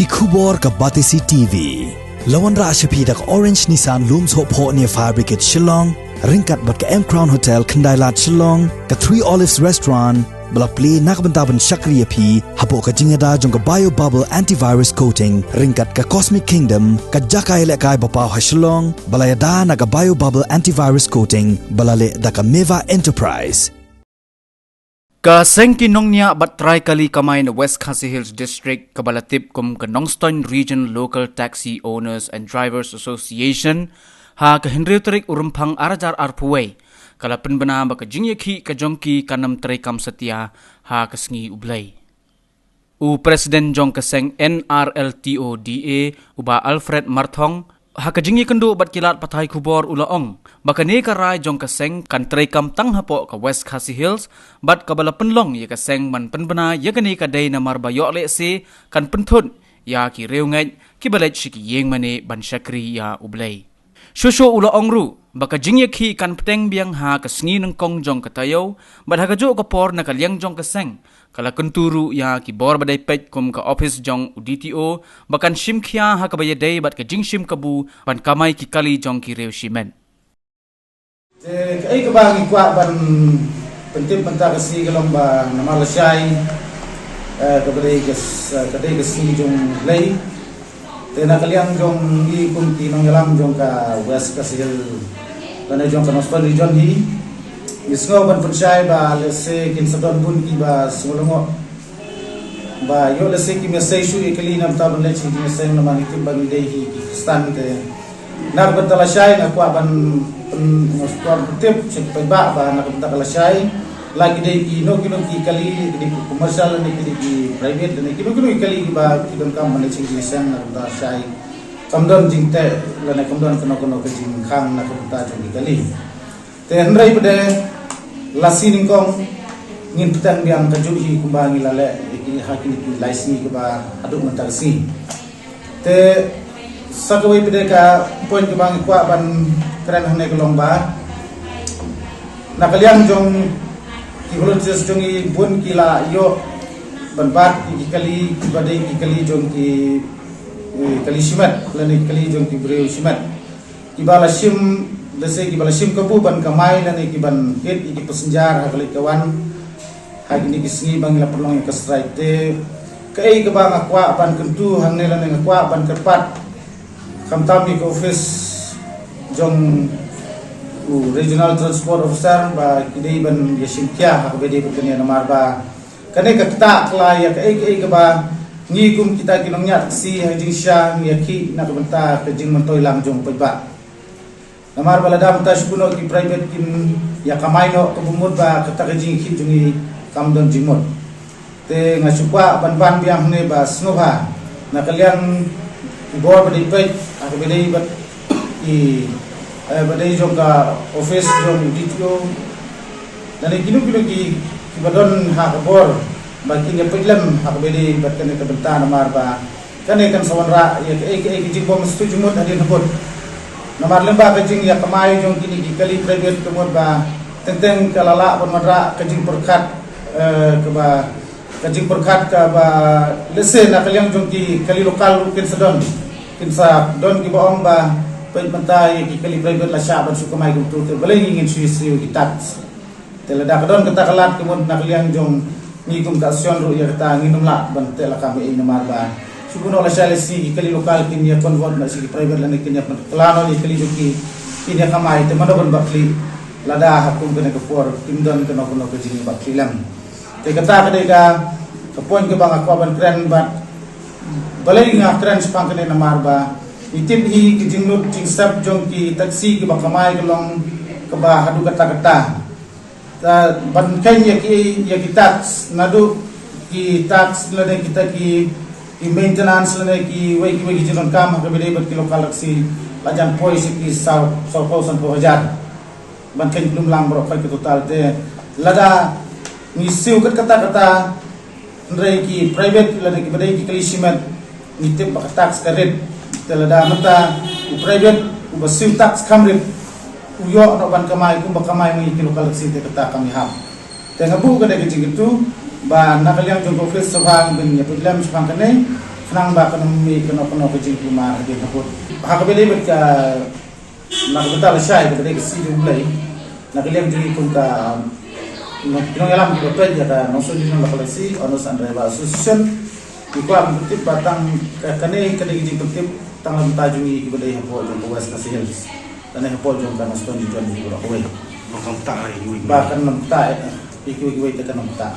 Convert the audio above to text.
ki khubor ka Batisi TV. Lawan ra ashapi dak Orange Nissan Looms Hope Ho near Fire Brigade Shillong, ringkat bat ka M Crown Hotel Kendai Lat Shillong, ka Three Olives Restaurant, bala play nakbentaban Shakriya P, hapo ka jingada jong ka Bio Bubble Antivirus Coating, ringkat ka Cosmic Kingdom, ka Jakai Lekai Bapaw ha Shillong, bala yada na ka Bio Bubble Antivirus Coating, bala le da ka Meva Enterprise. Ka sengki nongnya batray kali kamay na West Khasi Hills District kabalatip kum ka Nongstoin Region Local Taxi Owners and Drivers Association ha ka Henryutrik urumpang arajar arpuway kalapin bana ba ka jingyaki ka jongki kanam trekam satya ha kasngi ublay. U President Jong Kaseng NRLTODA uba Alfred Marthong ha ka jingyi kendo bat kilat patay kubor ulaong baka ne ka rai Jong Kaseng kan trekam tang hapo ka West Khasi Hills bat kabala penlong ya kaseng man penbana ya kani ka day na marbayo le se kan penthun ya ki reungai ki balet shiki yeng mane ban shakri ya ublay shosho ulaong ru baka jingye ki kan peteng biang ha kasngi nang kong Jong Katayo bat ha ka jo ka por na kalyang Jong Kaseng kala kenturu ya ki bor badai pet kum ka office Jong UDTO bakan shimkhia ha ka bayaday bat ka jingshim kabu ban kamay ki kali Jong ki reu shimen ay kabagi kwa ban pentip banta kasi kalong ba namalasay kaday kasi Jong lay te nakalyang Jong i kum tinong yalam Jong ka West Khasi Hills kana Jong ka Nongstoin region hi isngo ban pensay ba lese kin sadon bun ki ba sumulungo ba yo lese ki mesay shu ikali nam tabon le chi mesay na mangitim ban day hi stan te nar ban talasay na kwa ban Nongstoin tip check pa ba na ban talasay lagi day ki no ki kali di commercial ni ki private ni ki kali ba ki don kam man chi mesay na ban talasay kamdon jingte la na kamdon kono ka jing khang na ka ta jong kali te hendrai pede lasi ningkong ngin petang biang kajuhi kumbangi lale iki hakini ki laisni ke ba aduk mentarsi te sakawai pede ka poin ke bang kwa ban keren hane ke lomba nakaliang Jong ki volunteers Jong i bun kila yo ban bat ki kali ki badai ki kali Jong ki kali shimat lani kali Jong ki breu shimat ki bala shim dese ki bala sim kabu ban kamay dan ki ban hit ki pesenjar ha balik kawan ha gini kisni bang la perlong ka strike te kai ka bang akwa ban kentu hang ne lan akwa ban kerpat kam tami ko office Jong regional transport officer ba kidai ban yasim kya ha bede bukanya namar ba kane ka ta kla ya kai ka ba ngi kum kita kinong nya taksi ha jing sha ngi ki na ka banta ka jing mantoy lang Jong pa namar baladam ta shukuno ki private kin ya kamay no kabumud ba katakajing ki jungi kamdon jimot te ngasukwa ban biang ne ba snova nakalyang bor badai pet ak badai bat i badai Jong ka office Jong UDTO dan kinu ki badon ha bor ba kin ya petlam ak badai bat kan ka benta namar ba kane kan sawanra ya ke jingkom setuju mot adin hot namar lemba kajing ya kamay Jong kini ki kali private kemod ba tenteng kalala ban madra kajing perkat ke ba kajing perkat ka ba lese na kalyang Jong ki kali lokal kin sadon kin sa don ki baong ba pen mentai ki kali private la sya ban su kamay gum tu balay ngin suisiu ki tat telada kadon kata kalat kemod na kalyang Jong ni kum ka syon ru ya kata nginum la ban tela kami namar ba sukuno la sya lesi kali lokal kin ya convert na si private la kin ya plano ni kali joki kin ya kamay te manobon bakli lada hakum kena kepor timdon kena kono ke jing bakli lam te kata kadai ka poin ke bang akwa ban kren bat balai nga kren spang kene namar ba itip hi ki jing lut jing sab Jong ki taksi ki bakamay kelong ke ba hadu kata ban ken ya ki tax nadu ki tax la kita ki maintenance la ki wei ki jinon kam ha bede bat ki lokal aksi lajan poi ki sa pausan po hajar ban ken belum lang bro ka total te lada ni siu kata ndrei ki private la ki bede ki kalisimat ni tip ba tax karet te lada mata private u basiu tax kamrit uyo no ban kamay kum ba kamay mo ki lokal aksi te kata kami ham te ngabu ka de ki gitu ba nakalyang Jong office sabang bin ya problem sabang kane kenang ba kan mi kena ke jing kuma de hapot ha ka bele bet ka nak betal syai ka de si jum lai nak lem di kun ka no yalam ki betul ya ka no so di no kolesi onus and driver association iko am tip batang kane jing tip tang tajungi ki bele hapot jong West Khasi Hills dan hapot jong kan stone di jon di ko Nong tak hari ba kan nam ta iki iki te kan nam ta